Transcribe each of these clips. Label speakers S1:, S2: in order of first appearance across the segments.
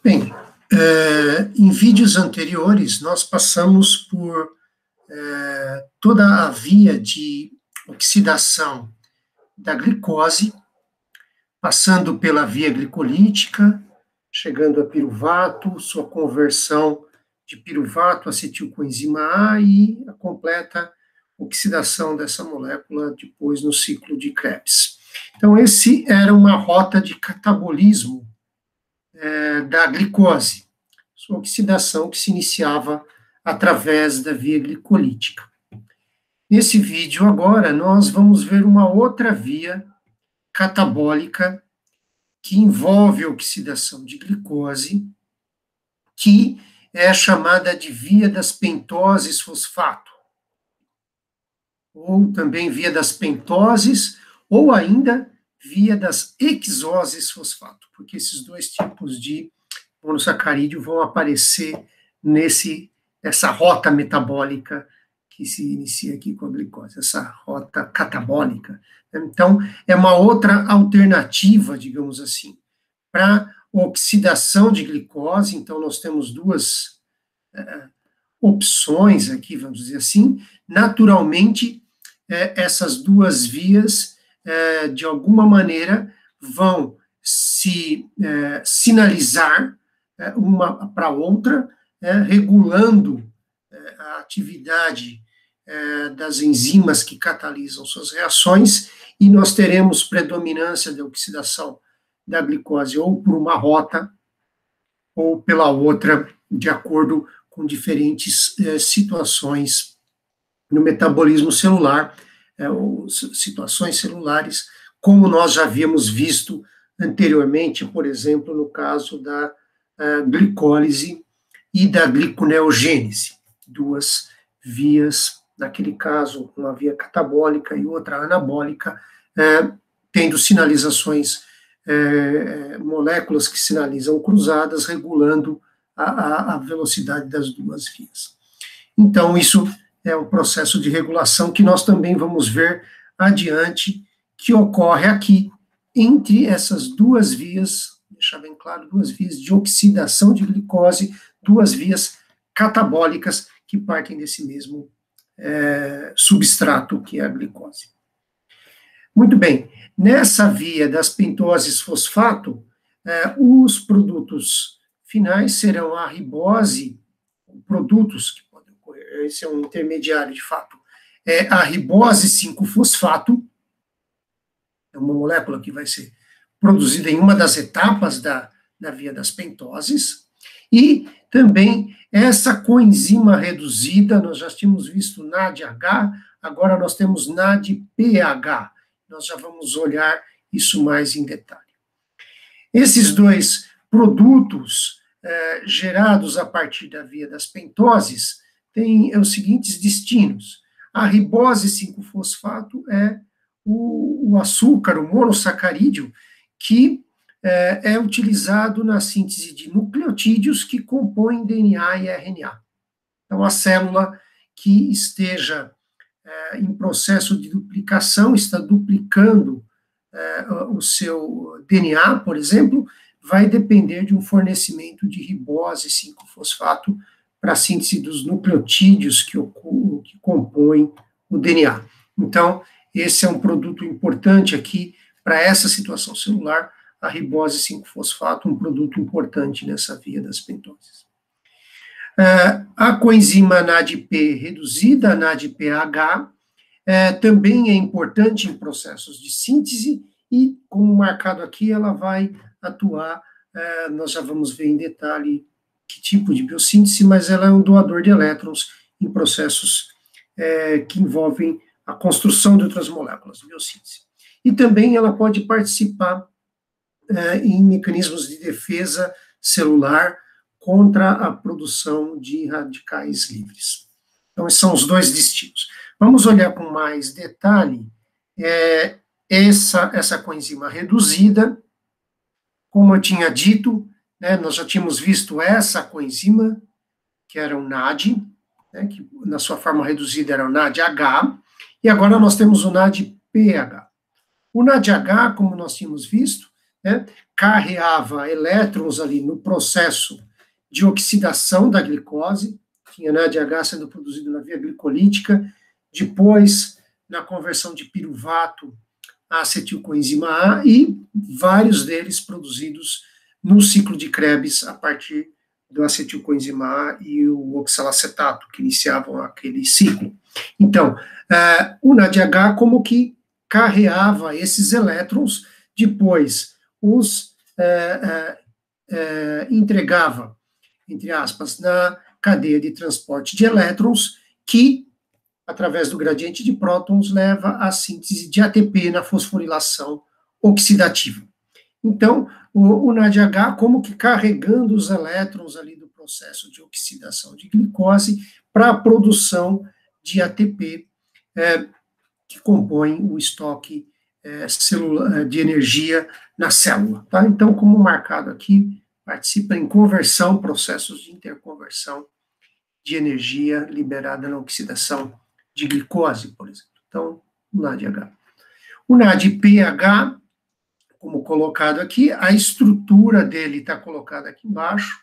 S1: Bem, em vídeos anteriores, nós passamos por toda a via de oxidação da glicose, passando pela via glicolítica, chegando a piruvato, sua conversão de piruvato a acetilcoenzima A e a completa oxidação dessa molécula depois no ciclo de Krebs. Então, esse era uma rota de catabolismo da glicose, sua oxidação que se iniciava através da via glicolítica. Nesse vídeo agora, nós vamos ver uma outra via catabólica que envolve a oxidação de glicose, que é chamada de via das pentoses fosfato, ou também via das pentoses, ou ainda via das hexoses fosfato, porque esses dois tipos de monossacarídeo vão aparecer nessa rota metabólica que se inicia aqui com a glicose, essa rota catabólica. Então, é uma outra alternativa, digamos assim, para oxidação de glicose. Então, nós temos duas opções aqui, vamos dizer assim. Naturalmente, essas duas vias, de alguma maneira, vão se sinalizar uma para a outra, regulando a atividade das enzimas que catalisam suas reações, e nós teremos predominância da oxidação da glicose ou por uma rota ou pela outra, de acordo com diferentes situações no metabolismo celular, ou situações celulares, como nós já havíamos visto anteriormente, por exemplo, no caso da glicólise e da gliconeogênese, duas vias, naquele caso, uma via catabólica e outra anabólica, tendo sinalizações, moléculas que sinalizam cruzadas, regulando a velocidade das duas vias. Então, isso é um processo de regulação que nós também vamos ver adiante, que ocorre aqui, entre essas duas vias, deixar bem claro, duas vias de oxidação de glicose, duas vias catabólicas que partem desse mesmo substrato que é a glicose. Muito bem, nessa via das pentoses fosfato, os produtos finais serão a ribose, produtos que podem ocorrer, esse é um intermediário de fato, a ribose 5-fosfato, é uma molécula que vai ser produzida em uma das etapas da via das pentoses, e também essa coenzima reduzida, nós já tínhamos visto NADH, agora nós temos NADPH, nós já vamos olhar isso mais em detalhe. Esses dois produtos gerados a partir da via das pentoses têm os seguintes destinos. A ribose 5-fosfato é o açúcar, o monossacarídeo, que é utilizado na síntese de nucleotídeos que compõem DNA e RNA. Então, a célula que esteja em processo de duplicação, está duplicando o seu DNA, por exemplo, vai depender de um fornecimento de ribose 5-fosfato para a síntese dos nucleotídeos que compõem o DNA. Então, esse é um produto importante aqui para essa situação celular, a ribose 5-fosfato, um produto importante nessa via das pentoses. A coenzima NADP reduzida, a NADPH, também é importante em processos de síntese e, como marcado aqui, ela vai atuar, nós já vamos ver em detalhe que tipo de biossíntese, mas ela é um doador de elétrons em processos que envolvem a construção de outras moléculas de biossíntese. E também ela pode participar em mecanismos de defesa celular contra a produção de radicais livres. Então, esses são os dois destinos. Vamos olhar com mais detalhe essa coenzima reduzida. Como eu tinha dito, nós já tínhamos visto essa coenzima, que era o NAD, que na sua forma reduzida era o NADH, e agora nós temos o NADPH. O NADH, como nós tínhamos visto, carreava elétrons ali no processo de oxidação da glicose, tinha NADH sendo produzido na via glicolítica, depois na conversão de piruvato a acetilcoenzima A, e vários deles produzidos no ciclo de Krebs a partir do acetilcoenzima A e o oxalacetato, que iniciavam aquele ciclo. Então, o NADH como que carreava esses elétrons, depois os entregava, entre aspas, na cadeia de transporte de elétrons, que, através do gradiente de prótons, leva à síntese de ATP na fosforilação oxidativa. Então, o NADH como que carregando os elétrons ali do processo de oxidação de glicose para a produção de ATP, que compõe o estoque celular de energia na célula. Tá? Então, como marcado aqui, participa em conversão, processos de interconversão de energia liberada na oxidação de glicose, por exemplo. Então, o NADH. O NADPH, como colocado aqui, a estrutura dele está colocada aqui embaixo,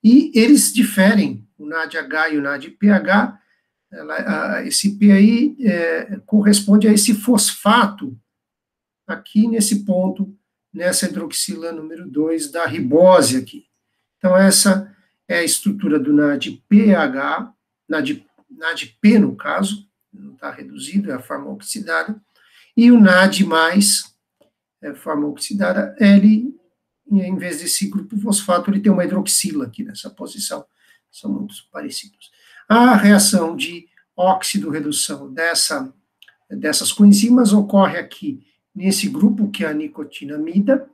S1: e eles diferem, o NADH e o NADPH, esse P aí corresponde a esse fosfato, aqui nesse ponto, nessa hidroxila número 2 da ribose aqui. Então, essa é a estrutura do NADPH, NADP no caso, não está reduzido, é a forma oxidada, e o NAD+, forma oxidada, ele, em vez desse grupo fosfato, ele tem uma hidroxila aqui nessa posição, são muito parecidos. A reação de óxido-redução dessas coenzimas ocorre aqui nesse grupo, que é a nicotinamida,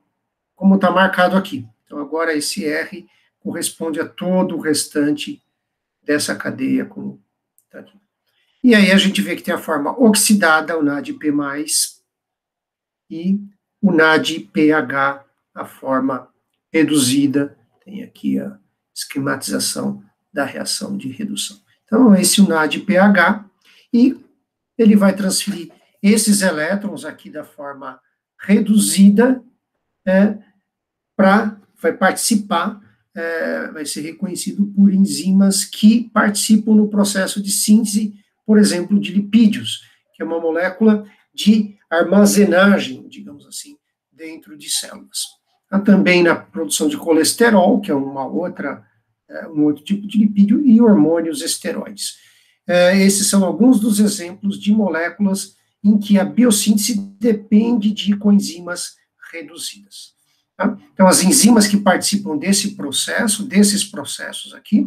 S1: como está marcado aqui. Então, agora esse R corresponde a todo o restante dessa cadeia, como está aqui. E aí a gente vê que tem a forma oxidada, o NADP+, e o NADPH, a forma reduzida. Tem aqui a esquematização da reação de redução. Então, esse é o NADPH, e ele vai transferir esses elétrons aqui da forma reduzida, vai participar, vai ser reconhecido por enzimas que participam no processo de síntese, por exemplo, de lipídios, que é uma molécula de armazenagem, digamos assim, dentro de células. Há também na produção de colesterol, que é um outro tipo de lipídio, e hormônios esteroides. Esses são alguns dos exemplos de moléculas em que a biossíntese depende de coenzimas reduzidas. Tá? Então, as enzimas que participam desses processos aqui,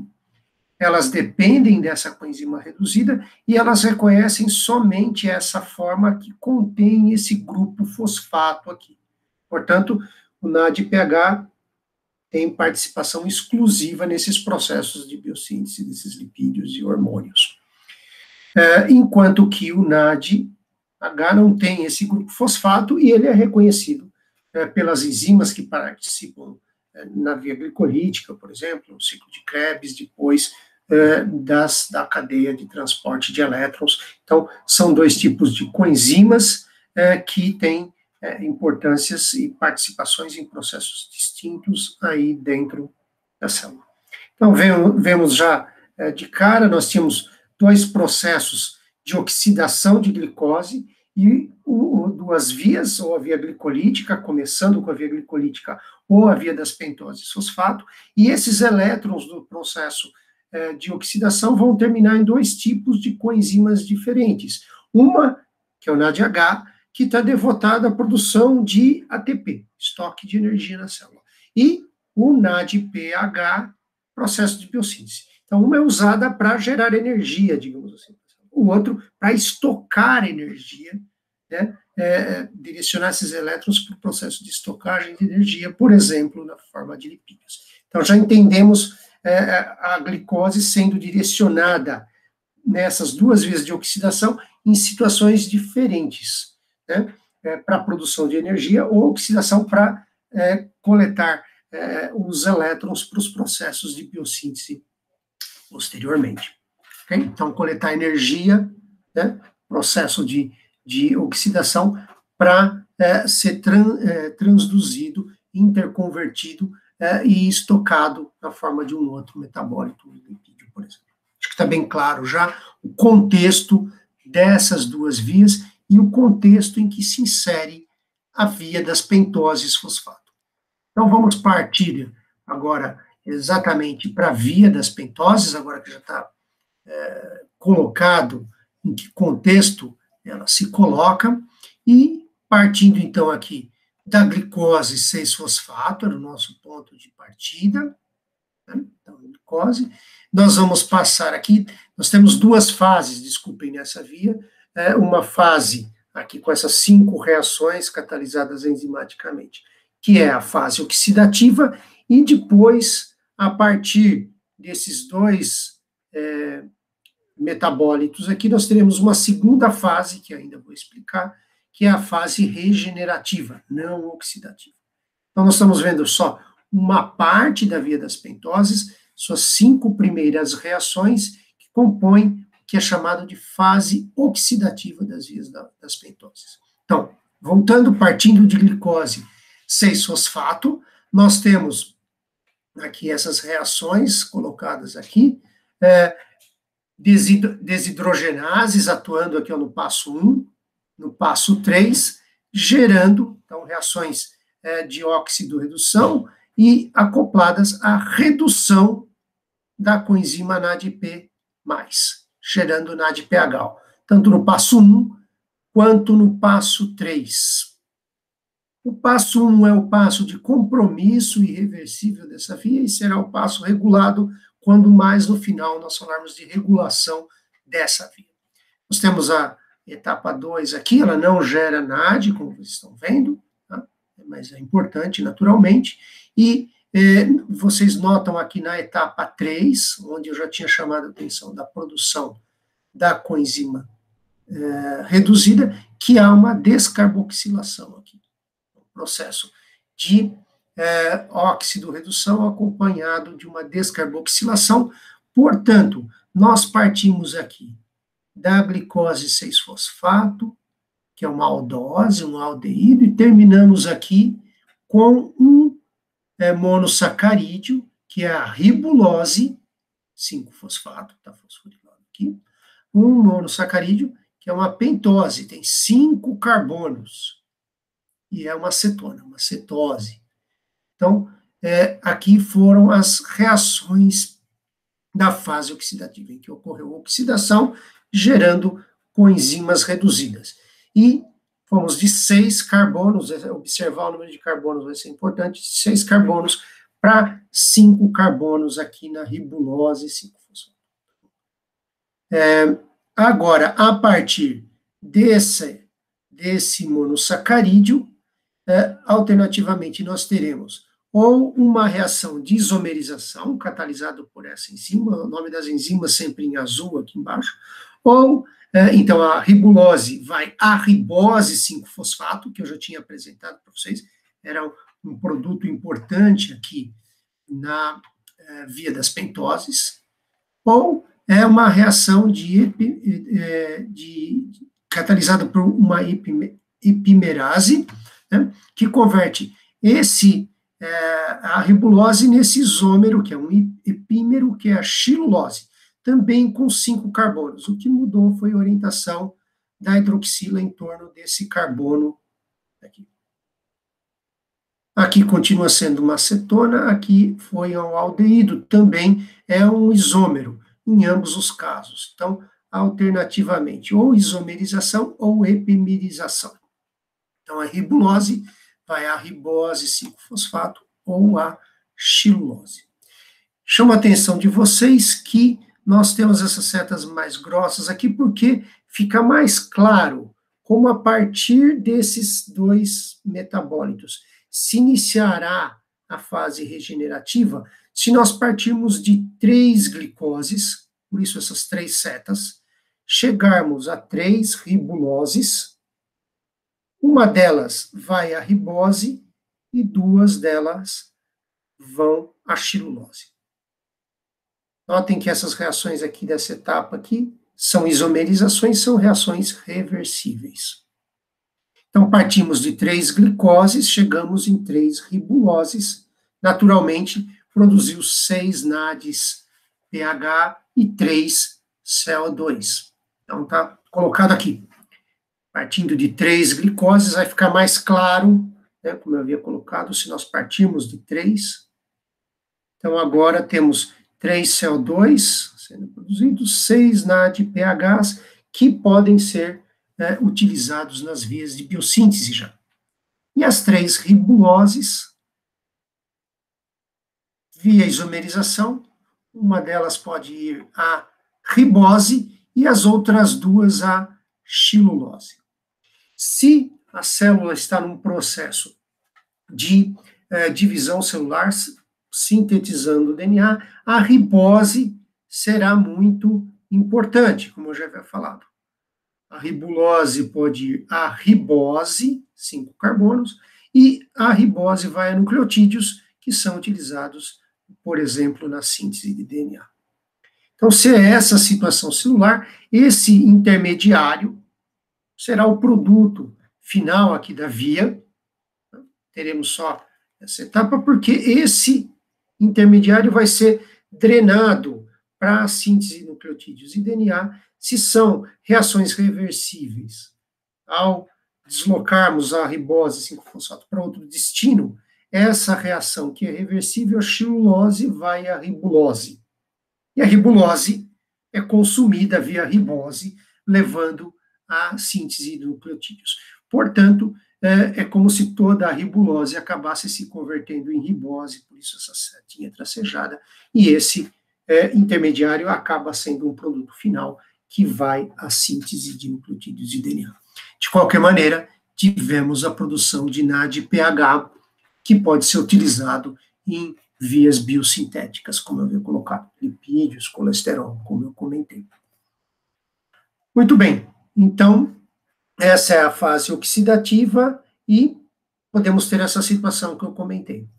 S1: elas dependem dessa coenzima reduzida e elas reconhecem somente essa forma que contém esse grupo fosfato aqui. Portanto, o NADPH tem participação exclusiva nesses processos de biossíntese desses lipídios e hormônios. Enquanto que o NADH não tem esse grupo fosfato e ele é reconhecido pelas enzimas que participam na via glicolítica, por exemplo, no ciclo de Krebs, depois da cadeia de transporte de elétrons. Então, são dois tipos de coenzimas que têm importâncias e participações em processos distintos aí dentro da célula. Então, vemos já de cara, nós tínhamos dois processos de oxidação de glicose e duas vias, ou a via glicolítica, começando com a via glicolítica, ou a via das pentoses fosfato, e esses elétrons do processo de oxidação vão terminar em dois tipos de coenzimas diferentes. Uma, que é o NADH, que está devotada à produção de ATP, estoque de energia na célula, e o NADPH, processo de biossíntese. Então, uma é usada para gerar energia, digamos assim, o outro para estocar energia, né, direcionar esses elétrons para o processo de estocagem de energia, por exemplo, na forma de lipídios. Então, já entendemos a glicose sendo direcionada nessas duas vias de oxidação em situações diferentes, né, para a produção de energia ou oxidação para coletar os elétrons para os processos de biossíntese posteriormente. Okay? Então, coletar energia, né, processo de oxidação, para ser transduzido interconvertido e estocado na forma de um outro metabólito, um lipídio, por exemplo. Acho que está bem claro já o contexto dessas duas vias e o contexto em que se insere a via das pentoses fosfato. Então, vamos partir agora exatamente para a via das pentoses, agora que já está colocado em que contexto ela se coloca, e partindo então aqui da glicose 6-fosfato, era o nosso ponto de partida, né? Então, glicose, nós vamos passar aqui, nós temos duas fases, desculpem, nessa via, uma fase aqui com essas 5 reações catalisadas enzimaticamente, que é a fase oxidativa, e depois, a partir desses dois metabólitos aqui, nós teremos uma segunda fase, que ainda vou explicar, que é a fase regenerativa, não oxidativa. Então, nós estamos vendo só uma parte da via das pentoses, suas 5 primeiras reações, que compõem o que é chamado de fase oxidativa das vias das pentoses. Então, voltando, partindo de glicose 6-fosfato, nós temos aqui essas reações colocadas aqui, desidrogenases atuando aqui no passo 1, no passo 3, gerando, então, reações de óxido-redução e acopladas à redução da coenzima NADP+, gerando NADPH, tanto no passo 1 quanto no passo 3. O passo 1 é o passo de compromisso irreversível dessa via e será o passo regulado quando mais no final nós falarmos de regulação dessa via. Nós temos a etapa 2 aqui, ela não gera NAD, como vocês estão vendo, tá? Mas é importante naturalmente, e vocês notam aqui na etapa 3, onde eu já tinha chamado a atenção da produção da coenzima reduzida, que há uma descarboxilação aqui, um processo de óxido-redução acompanhado de uma descarboxilação. Portanto, nós partimos aqui da glicose 6-fosfato, que é uma aldose, um aldeído, e terminamos aqui com um monossacarídeo, que é a ribulose 5-fosfato, está fosforilado aqui, um monossacarídeo, que é uma pentose, tem 5 carbonos, e é uma cetona, uma cetose. Então, aqui foram as reações da fase oxidativa, em que ocorreu oxidação, gerando coenzimas reduzidas. E fomos de 6 carbonos, observar o número de carbonos vai ser importante, 6 carbonos para 5 carbonos aqui na ribulose 5-fosfato. Agora, a partir desse monossacarídeo, alternativamente, nós teremos ou uma reação de isomerização, catalisado por essa enzima, o nome das enzimas sempre em azul aqui embaixo, ou, então, a ribulose vai à ribose 5-fosfato, que eu já tinha apresentado para vocês, era um produto importante aqui na via das pentoses, ou é uma reação catalisada por uma epimerase, né, que converte a ribulose nesse isômero, que é um epímero, que é a xilulose, também com 5 carbonos. O que mudou foi a orientação da hidroxila em torno desse carbono aqui. Aqui continua sendo uma cetona, aqui foi um aldeído, também é um isômero, em ambos os casos. Então, alternativamente, ou isomerização ou epimerização. Então, a ribulose vai à ribose 5-fosfato ou à xilulose. Chamo a atenção de vocês que nós temos essas setas mais grossas aqui, porque fica mais claro como a partir desses 2 metabólitos se iniciará a fase regenerativa se nós partirmos de 3 glicoses, por isso essas 3 setas, chegarmos a 3 ribuloses, uma delas vai à ribose e 2 delas vão à xilulose. Notem que essas reações aqui dessa etapa aqui são isomerizações, são reações reversíveis. Então, partimos de 3 glicoses, chegamos em 3 ribuloses. Naturalmente, produziu 6 NADs pH e 3 CO2. Então, está colocado aqui. Partindo de 3 glicoses, vai ficar mais claro, né, como eu havia colocado, se nós partirmos de 3. Então, agora temos 3 CO2 sendo produzidos, 6 NADPHs, que podem ser utilizados nas vias de biossíntese já. E as 3 ribuloses, via isomerização, uma delas pode ir à ribose e as outras 2 à xilulose. Se a célula está num processo de divisão celular, sintetizando o DNA, a ribose será muito importante, como eu já havia falado. A ribulose pode ir à ribose, 5 carbonos, e a ribose vai a nucleotídeos, que são utilizados, por exemplo, na síntese de DNA. Então, se é essa situação celular, esse intermediário será o produto final aqui da via. Teremos só essa etapa, porque esse intermediário vai ser drenado para a síntese de nucleotídeos e DNA, se são reações reversíveis. Ao deslocarmos a ribose 5-fosfato para outro destino, essa reação que é reversível, a xilulose vai à ribulose. E a ribulose é consumida via ribose, levando à síntese de nucleotídeos. Portanto, é como se toda a ribulose acabasse se convertendo em ribose, por isso essa setinha tracejada, e esse intermediário acaba sendo um produto final que vai à síntese de nucleotídeos de DNA. De qualquer maneira, tivemos a produção de NADPH, que pode ser utilizado em vias biosintéticas, como eu havia colocado, lipídios, colesterol, como eu comentei. Muito bem, então, essa é a fase oxidativa e podemos ter essa situação que eu comentei,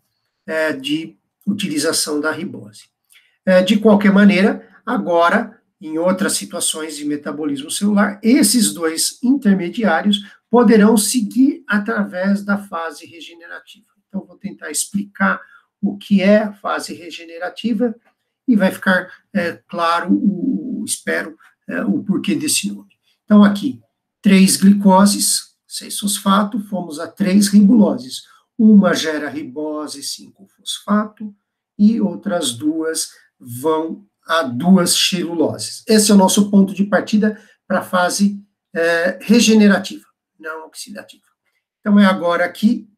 S1: de utilização da ribose. De qualquer maneira, agora, em outras situações de metabolismo celular, esses 2 intermediários poderão seguir através da fase regenerativa. Então, vou tentar explicar o que é a fase regenerativa e vai ficar claro, espero, o porquê desse nome. Então, aqui, 3 glicoses, 6-fosfato, fomos a 3 ribuloses. Uma gera ribose 5-fosfato e outras 2 vão a 2 xiluloses. Esse é o nosso ponto de partida para a fase regenerativa, não oxidativa. Então, é agora aqui,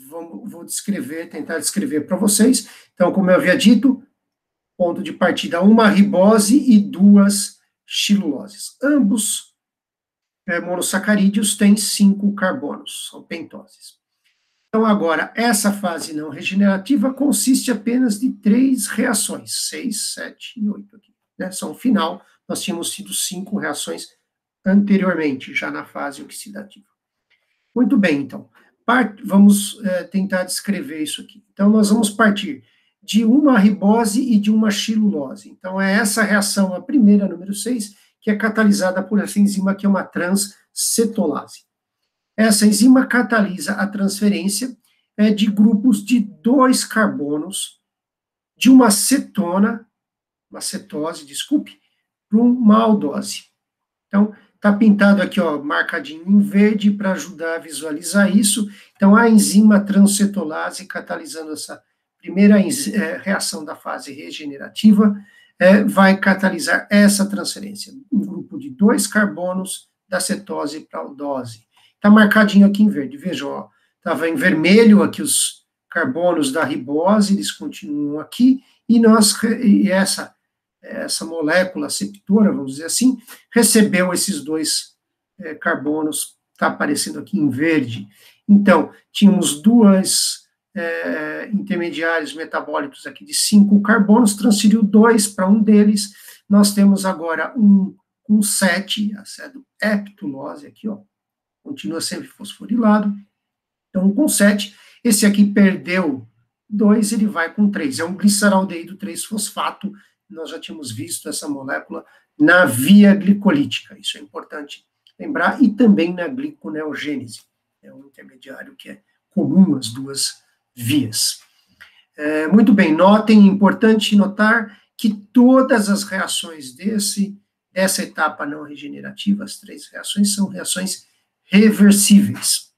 S1: vou tentar descrever para vocês. Então, como eu havia dito, ponto de partida, uma ribose e 2 xiluloses. Ambos monossacarídeos têm 5 carbonos, são pentoses. Então, agora, essa fase não regenerativa consiste apenas de 3 reações, 6, 7 e 8 aqui. Né? São final, nós tínhamos tido 5 reações anteriormente, já na fase oxidativa. Muito bem, então, vamos tentar descrever isso aqui. Então, nós vamos partir de uma ribose e de uma xilulose. Então, é essa reação, a primeira, número 6, que é catalisada por essa enzima que é uma transcetolase. Essa enzima catalisa a transferência de grupos de 2 carbonos de uma cetona, uma cetose, desculpe, para uma aldose. Então, está pintado aqui, ó, marcadinho em verde para ajudar a visualizar isso. Então, a enzima transcetolase catalisando essa primeira reação da fase regenerativa vai catalisar essa transferência. Um grupo de 2 carbonos da cetose para a aldose. Está marcadinho aqui em verde. Vejam, ó, estava em vermelho aqui os carbonos da ribose, eles continuam aqui, e essa molécula aceptora, vamos dizer assim, recebeu esses 2 carbonos, está aparecendo aqui em verde. Então, tínhamos 2 intermediários metabólicos aqui de 5 carbonos, transferiu 2 para um deles, nós temos agora um 7, a heptulose aqui, ó, continua sempre fosforilado, então com 7, esse aqui perdeu 2, ele vai com 3, é um gliceraldeído 3-fosfato, nós já tínhamos visto essa molécula na via glicolítica, isso é importante lembrar, e também na gliconeogênese. É um intermediário que é comum às duas vias. Muito bem, notem, importante notar que todas as reações dessa etapa não regenerativa, as 3 reações, são reações reversíveis.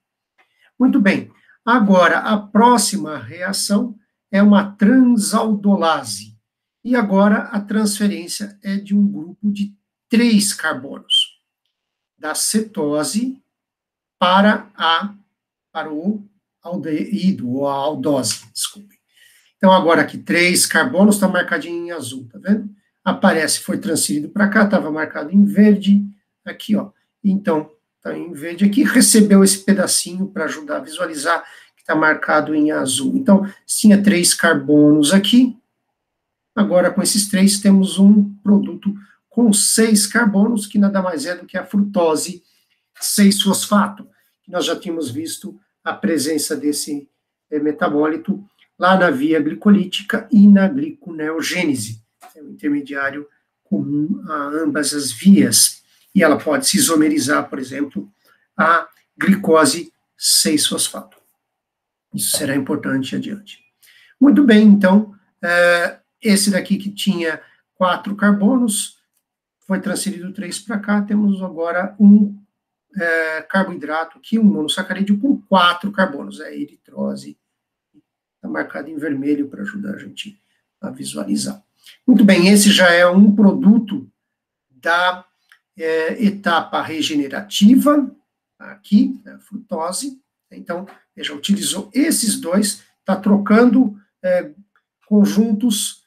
S1: Muito bem, agora a próxima reação é uma transaldolase. E agora a transferência é de um grupo de 3 carbonos, da cetose para o aldeído, ou a aldose, desculpe. Então, agora aqui, 3 carbonos, está marcadinho em azul, tá vendo? Aparece, foi transferido para cá, estava marcado em verde, aqui, ó. Então, está em verde aqui, recebeu esse pedacinho para ajudar a visualizar que está marcado em azul. Então, tinha 3 carbonos aqui, agora com esses 3 temos um produto com 6 carbonos, que nada mais é do que a frutose 6-fosfato, que nós já tínhamos visto a presença desse metabólito lá na via glicolítica e na gliconeogênese. É um intermediário comum a ambas as vias. E ela pode se isomerizar, por exemplo, a glicose 6-fosfato. Isso será importante adiante. Muito bem, então, esse daqui que tinha 4 carbonos, foi transferido 3 para cá, temos agora um carboidrato aqui, um monossacarídeo com 4 carbonos, é a eritrose, está marcado em vermelho para ajudar a gente a visualizar. Muito bem, esse já é um produto da etapa regenerativa, aqui, a frutose. Então, veja, utilizou esses dois, está trocando conjuntos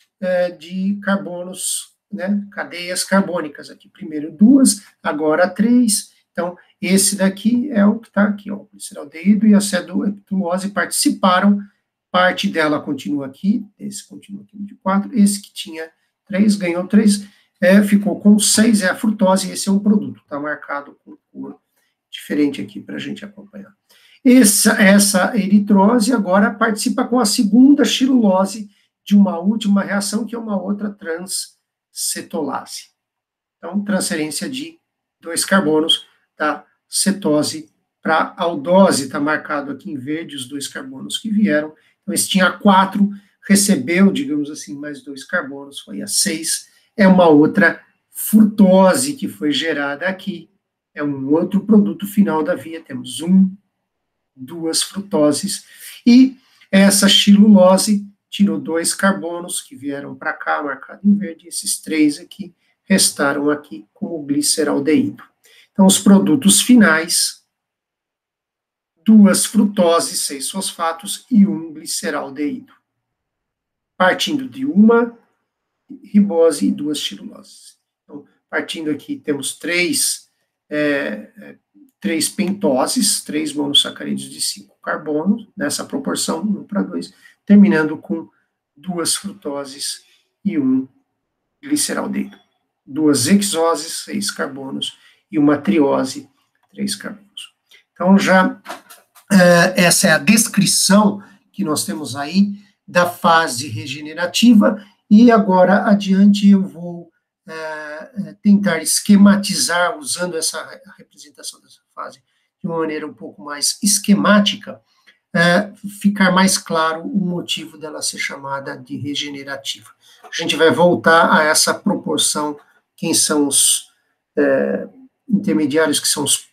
S1: de carbonos, né, cadeias carbônicas aqui. Primeiro 2, agora 3. Então, esse daqui é o que está aqui, ó, o gliceraldeído e a cedoheptulose participaram. Parte dela continua aqui, esse continua aqui de 4, esse que tinha 3, ganhou 3, ficou com 6, é a frutose, esse é um produto, está marcado com cor diferente aqui para a gente acompanhar. Essa eritrose agora participa com a segunda xilulose de uma última reação, que é uma outra transcetolase. Então, transferência de 2 carbonos da cetose para aldose, está marcado aqui em verde os 2 carbonos que vieram. Então, esse tinha 4, recebeu, digamos assim, mais 2 carbonos, foi a 6. É uma outra frutose que foi gerada aqui. É um outro produto final da via. Temos 2 frutoses. E essa xilulose tirou 2 carbonos que vieram para cá, marcado em verde. Esses 3 aqui restaram aqui como gliceraldeído. Então, os produtos finais: 2 frutoses, 6 fosfatos e 1 gliceraldeído. Partindo de uma ribose e 2 xiluloses. Então, partindo aqui, temos 3 pentoses, 3 monossacarídeos de 5 carbonos, nessa proporção, 1 para 2, terminando com 2 frutoses e 1 gliceraldeído. 2 hexoses, 6 carbonos, e uma triose, 3 carbonos. Então, já essa é a descrição que nós temos aí da fase regenerativa, e agora adiante eu vou tentar esquematizar, usando essa representação dessa fase de uma maneira um pouco mais esquemática, ficar mais claro o motivo dela ser chamada de regenerativa. A gente vai voltar a essa proporção, quem são os intermediários, que são os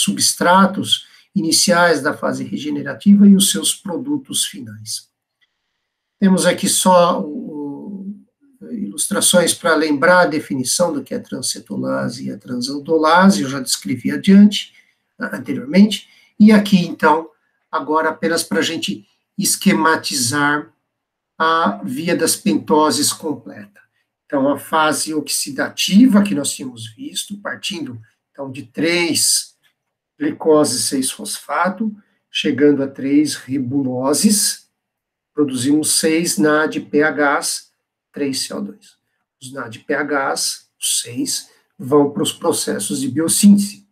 S1: substratos iniciais da fase regenerativa e os seus produtos finais. Temos aqui só ilustrações para lembrar a definição do que é a transcetolase e a transaldolase, eu já descrevi anteriormente, e aqui, então, agora apenas para a gente esquematizar a via das pentoses completa. Então, a fase oxidativa que nós tínhamos visto, partindo, então, de 3 glicose 6-fosfato, chegando a 3 ribuloses, produzimos 6 NADPHs, 3CO2. Os NADPHs, os 6, vão para os processos de biossíntese.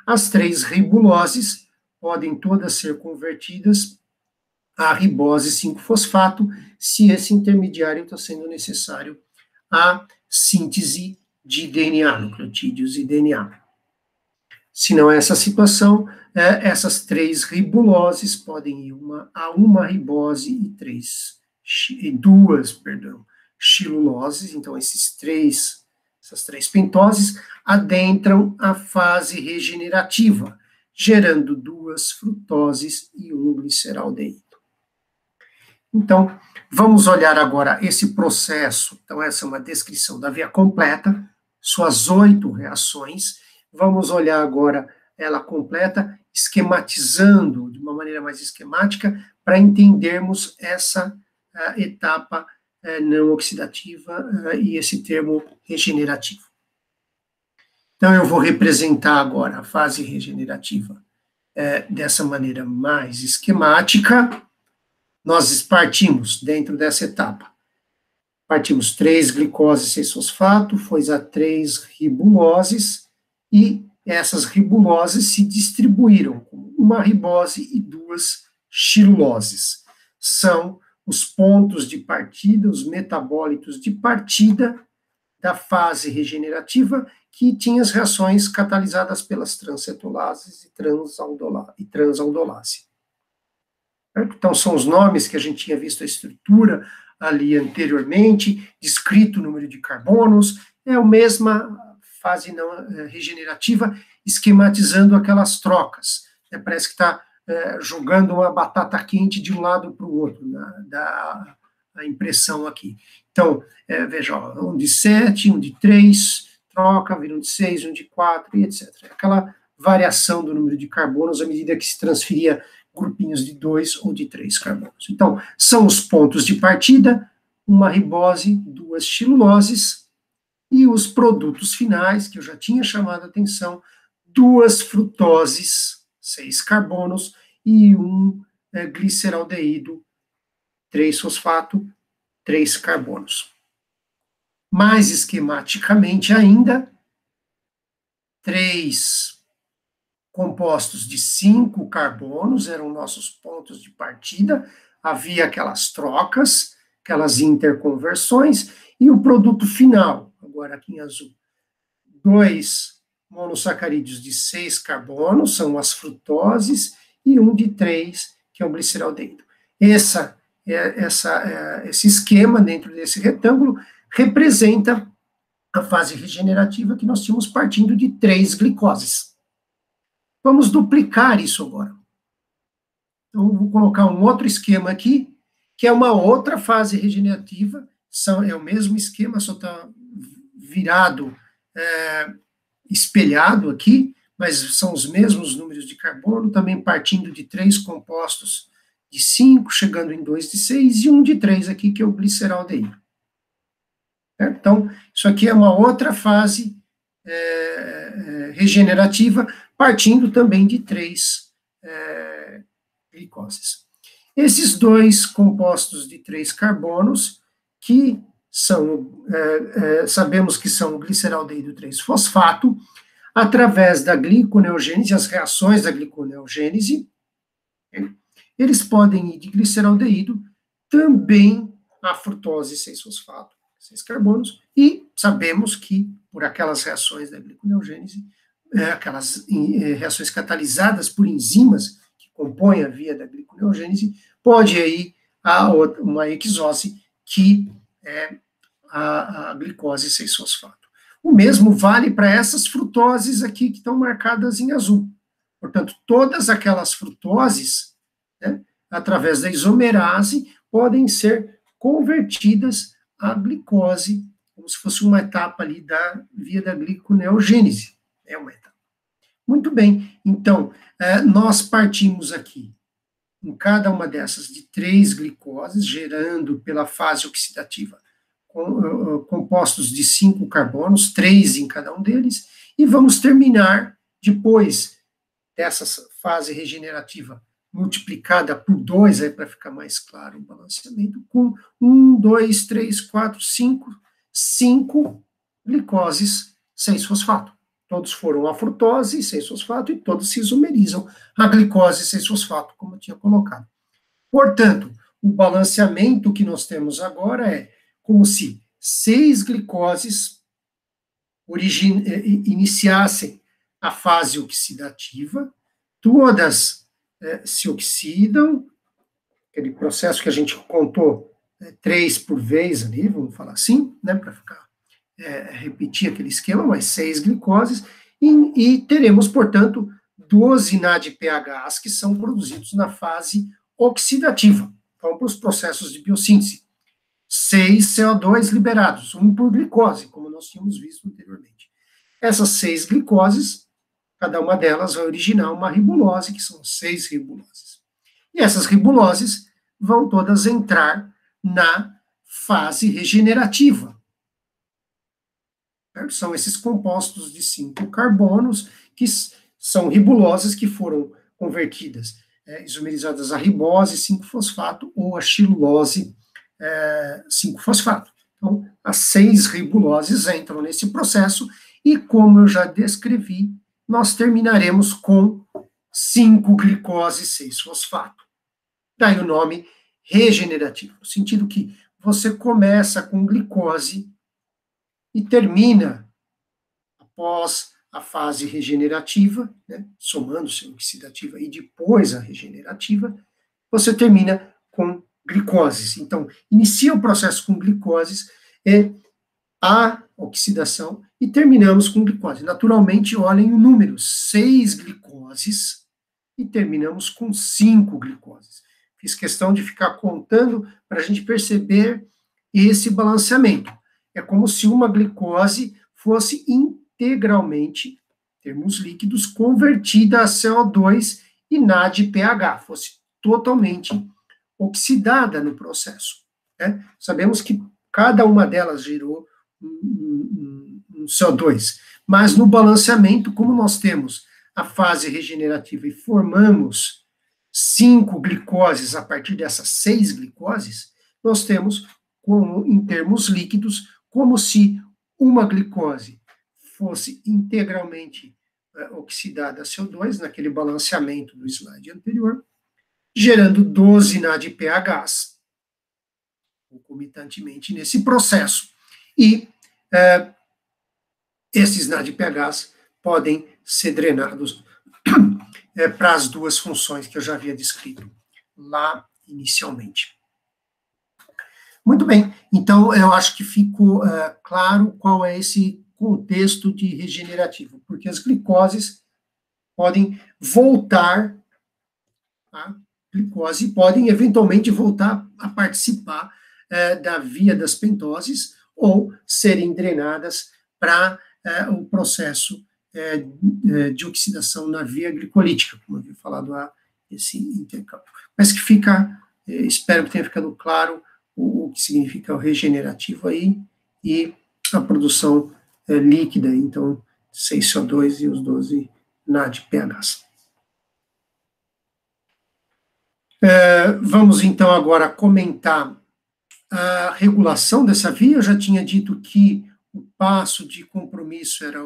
S1: As 3 ribuloses podem todas ser convertidas a ribose 5-fosfato, se esse intermediário está sendo necessário a síntese de DNA, nucleotídeos e DNA. Se não é essa situação, essas 3 ribuloses podem ir a uma ribose e 2 xiluloses. Então, essas 3 pentoses adentram a fase regenerativa, gerando 2 frutoses e um gliceraldeído. Então, vamos olhar agora esse processo. Então, essa é uma descrição da via completa, suas 8 reações. Vamos olhar agora ela completa, esquematizando de uma maneira mais esquemática, para entendermos essa etapa não oxidativa e esse termo regenerativo. Então, eu vou representar agora a fase regenerativa dessa maneira mais esquemática. Nós partimos, dentro dessa etapa, partimos 3 glicoses 6-fosfato, foi a 3 ribuloses, e essas ribuloses se distribuíram como uma ribose e 2 xiluloses. São os pontos de partida, os metabólitos de partida da fase regenerativa, que tinha as reações catalisadas pelas transcetolases e transaldolase. Então, são os nomes que a gente tinha visto a estrutura ali anteriormente, descrito o número de carbonos, é a mesma fase não regenerativa, esquematizando aquelas trocas. Parece que está jogando uma batata quente de um lado para o outro, da impressão aqui. Então, veja, um de 7, um de 3, troca, vira um de 6, um de 4, e etc. Aquela variação do número de carbonos à medida que se transferia grupinhos de 2 ou de 3 carbonos. Então, são os pontos de partida, uma ribose, 2 xiluloses, e os produtos finais, que eu já tinha chamado a atenção, 2 frutoses, 6 carbonos, e um gliceraldeído, 3-fosfato, 3 carbonos. Mais esquematicamente ainda, 3 compostos de 5 carbonos eram nossos pontos de partida, havia aquelas trocas, aquelas interconversões, e o produto final, agora aqui em azul, 2 monossacarídeos de 6 carbonos, são as frutoses, e um de 3, que é o gliceraldeído. Esse esquema dentro desse retângulo representa a fase regenerativa que nós tínhamos partindo de 3 glicoses. Vamos duplicar isso agora. Então, vou colocar um outro esquema aqui, que é uma outra fase regenerativa, é o mesmo esquema, só está virado, espelhado aqui, mas são os mesmos números de carbono, também partindo de 3 compostos de 5, chegando em 2 de 6, e um de 3 aqui, que é o gliceraldeído. Então, isso aqui é uma outra fase regenerativa, partindo também de 3 glicoses. Esses 2 compostos de 3 carbonos, que são, sabemos que são o gliceraldeído 3-fosfato, através da gliconeogênese, as reações da gliconeogênese, eles podem ir de gliceraldeído também a frutose 6-fosfato, 6 carbonos, e sabemos que, por aquelas reações da gliconeogênese, aquelas reações catalisadas por enzimas que compõem a via da gliconeogênese, pode ir a uma exose, que é a glicose 6-fosfato. O mesmo vale para essas frutoses aqui que estão marcadas em azul. Portanto, todas aquelas frutoses, através da isomerase, podem ser convertidas à glicose, como se fosse uma etapa ali da via da gliconeogênese. É uma etapa. Muito bem, então, nós partimos aqui, em cada uma dessas, de 3 glicoses, gerando pela fase oxidativa compostos de 5 carbonos, 3 em cada um deles, e vamos terminar, depois dessa fase regenerativa multiplicada por 2, aí para ficar mais claro o balanceamento, com 1, 2, 3, 4, 5 glicoses 6-fosfato. Todos foram a frutose 6-fosfato e todos se isomerizam a glicose 6-fosfato, como eu tinha colocado. Portanto, o balanceamento que nós temos agora é como se 6 glicoses iniciassem a fase oxidativa, todas se oxidam, aquele processo que a gente contou 3 por vez ali, vamos falar assim, né, para ficar repetir aquele esquema, mas 6 glicoses, e teremos, portanto, 12 NADPHs que são produzidos na fase oxidativa. Vamos para os processos de biossíntese. 6 CO2 liberados, 1 por glicose, como nós tínhamos visto anteriormente. Essas 6 glicoses, cada uma delas vai originar uma ribulose, que são 6 ribuloses. E essas ribuloses vão todas entrar na fase regenerativa. Certo? São esses compostos de 5 carbonos, que são ribuloses que foram convertidas, isomerizadas a ribose 5-fosfato ou a xilulose 5-fosfato. Então, as 6 ribuloses entram nesse processo e, como eu já descrevi, nós terminaremos com 5 glicose 6-fosfato. Daí o nome regenerativo, no sentido que você começa com glicose e termina, após a fase regenerativa, né, somando-se a oxidativa e depois a regenerativa, você termina com glicoses. Então, inicia o processo com glicoses e a oxidação e terminamos com glicose. Naturalmente, olhem o número, 6 glicoses e terminamos com 5 glicoses. Fiz questão de ficar contando para a gente perceber esse balanceamento. É como se uma glicose fosse integralmente, em termos líquidos, convertida a CO2 e NADPH, fosse totalmente oxidada no processo. Né? Sabemos que cada uma delas gerou um CO2, mas no balanceamento, como nós temos a fase regenerativa e formamos 5 glicoses a partir dessas 6 glicoses, nós temos, como, em termos líquidos, como se uma glicose fosse integralmente oxidada a CO2, naquele balanceamento do slide anterior, gerando 12 NADPHs, concomitantemente nesse processo. E esses NADPHs podem ser drenados para as duas funções que eu já havia descrito lá inicialmente. Muito bem, então eu acho que ficou claro qual é esse contexto de regenerativo, porque as glicoses podem voltar, a glicose podem eventualmente voltar a participar da via das pentoses ou serem drenadas para o processo de oxidação na via glicolítica, como eu havia falado esse intercâmbio. Mas que fica, espero que tenha ficado claro o que significa o regenerativo aí e a produção líquida, então 6CO2 e os 12 NADPHs. Vamos então agora comentar a regulação dessa via. Eu já tinha dito que o passo de compromisso era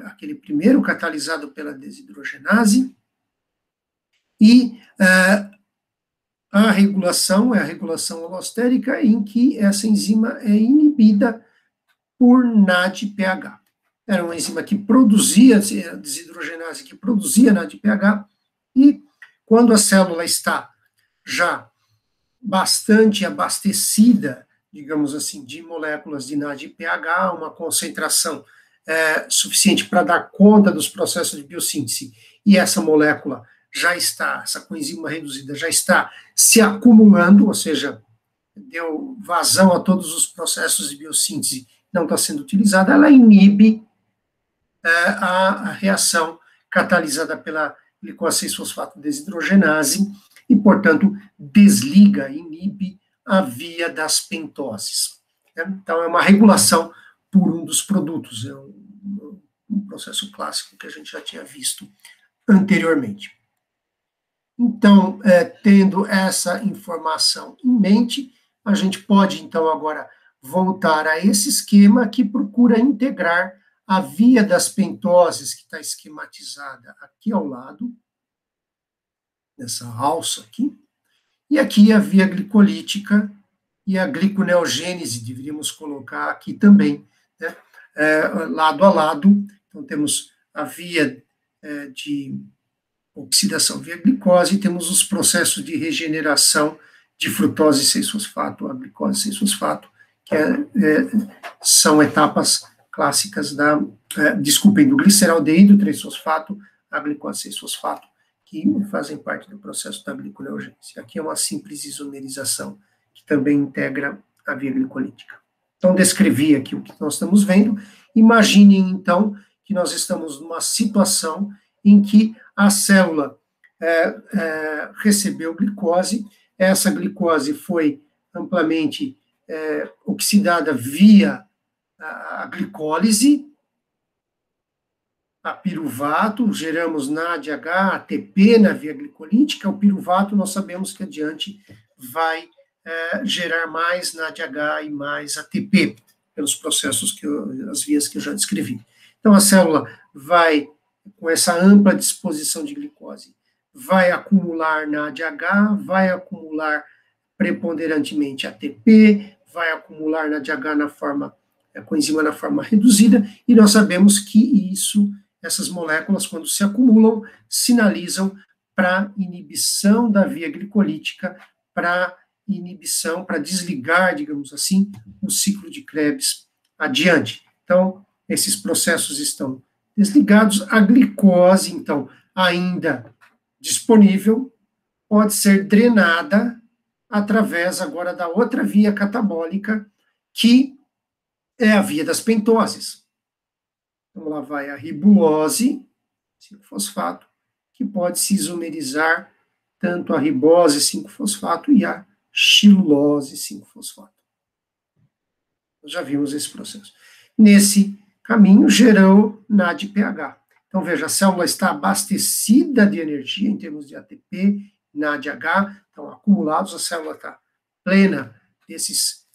S1: aquele primeiro catalisado pela desidrogenase, e a regulação é a regulação alostérica, em que essa enzima é inibida por NADPH. Era uma enzima que produzia, a desidrogenase que produzia NADPH, e quando a célula está já bastante abastecida, digamos assim, de moléculas de NADPH, uma concentração suficiente para dar conta dos processos de biossíntese, e essa molécula já está, essa coenzima reduzida já está se acumulando, ou seja, deu vazão a todos os processos de biossíntese, não está sendo utilizada, ela inibe a reação catalisada pela glicose 6-fosfato desidrogenase e, portanto, desliga, inibe a via das pentoses. Então, é uma regulação por um dos produtos, é um processo clássico que a gente já tinha visto anteriormente. Então, tendo essa informação em mente, a gente pode, então, agora voltar a esse esquema que procura integrar a via das pentoses, que está esquematizada aqui ao lado, nessa alça aqui, e aqui a via glicolítica e a gliconeogênese, deveríamos colocar aqui também, né, lado a lado. Então, temos a via de oxidação via glicose, e temos os processos de regeneração de frutose 6-fosfato, a glicose 6-fosfato, que são etapas clássicas do gliceraldeído 3-fosfato, a glicose 6-fosfato, que fazem parte do processo da gliconeogênese. Aqui é uma simples isomerização, que também integra a via glicolítica. Então, descrevi aqui o que nós estamos vendo. Imaginem, então, que nós estamos numa situação em que a célula recebeu glicose, essa glicose foi amplamente oxidada via a glicólise, a piruvato, geramos NADH, ATP na via glicolítica, o piruvato nós sabemos que adiante vai gerar mais NADH e mais ATP, pelos processos, as vias que eu já descrevi. Então, a célula vai, com essa ampla disposição de glicose, vai acumular NADH, vai acumular preponderantemente ATP, vai acumular NADH na forma, coenzima na forma reduzida, e nós sabemos que essas moléculas, quando se acumulam, sinalizam para inibição da via glicolítica, para inibição, para desligar, digamos assim, o ciclo de Krebs adiante. Então, esses processos estão desligados, a glicose, então, ainda disponível, pode ser drenada através agora da outra via catabólica, que é a via das pentoses. Então, lá vai a ribulose, 5-fosfato, que pode se isomerizar tanto a ribose 5-fosfato e a xilulose 5-fosfato. Nós já vimos esse processo. Nesse caminho, gerou NADPH. Então, veja, a célula está abastecida de energia em termos de ATP, NADH, estão acumulados, a célula está plena desses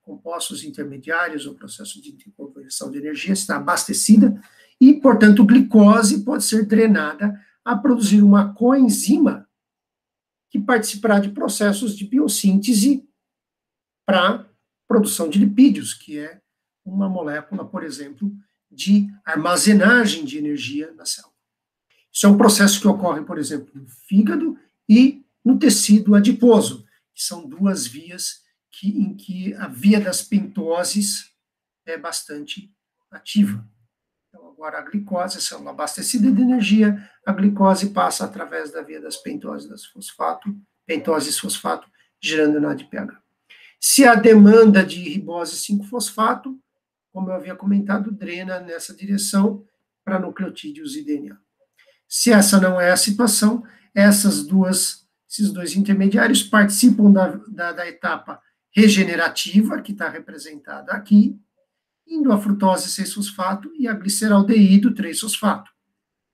S1: compostos intermediários, o processo de conversão de energia está abastecida, e, portanto, glicose pode ser drenada a produzir uma coenzima que participará de processos de biossíntese para produção de lipídios, que é uma molécula, por exemplo, de armazenagem de energia na célula. Isso é um processo que ocorre, por exemplo, no fígado e no tecido adiposo, que são duas vias em que a via das pentoses é bastante ativa. Então, agora a glicose, a célula abastecida de energia, a glicose passa através da via das pentoses fosfato, gerando NADPH. Se a demanda de ribose 5-fosfato, como eu havia comentado, drena nessa direção para nucleotídeos e DNA. Se essa não é a situação, esses dois intermediários participam da etapa regenerativa, que está representada aqui, indo a frutose 6-fosfato e a gliceraldeído 3-fosfato.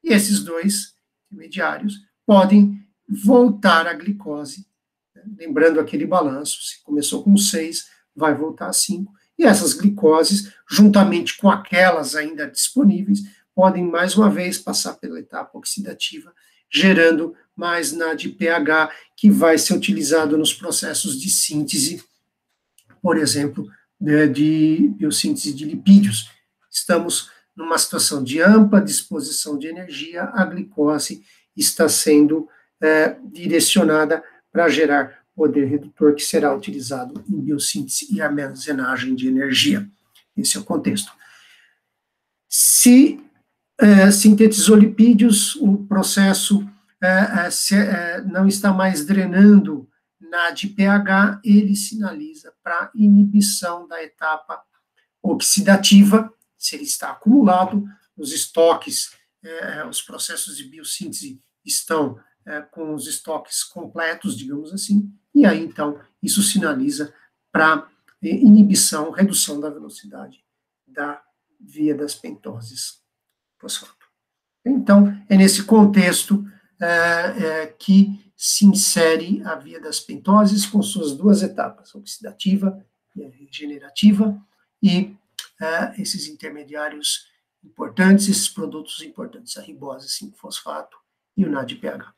S1: E esses dois intermediários podem voltar à glicose, né? Lembrando aquele balanço, se começou com 6, vai voltar a 5, e essas glicoses, juntamente com aquelas ainda disponíveis, podem mais uma vez passar pela etapa oxidativa, gerando mais NADPH, que vai ser utilizado nos processos de síntese, por exemplo, de biossíntese de lipídios. Estamos numa situação de ampla disposição de energia, a glicose está sendo direcionada para gerar poder redutor, que será utilizado em biossíntese e armazenagem de energia. Esse é o contexto. Se sintetizou lipídios, o processo não está mais drenando NADPH, ele sinaliza para inibição da etapa oxidativa, se ele está acumulado, os estoques, os processos de biossíntese estão com os estoques completos, digamos assim, e aí, então, isso sinaliza para inibição, redução da velocidade da via das pentoses fosfato. Então, é nesse contexto que se insere a via das pentoses com suas duas etapas, oxidativa e regenerativa, e esses intermediários importantes, esses produtos importantes, a ribose 5-fosfato e o NADPH.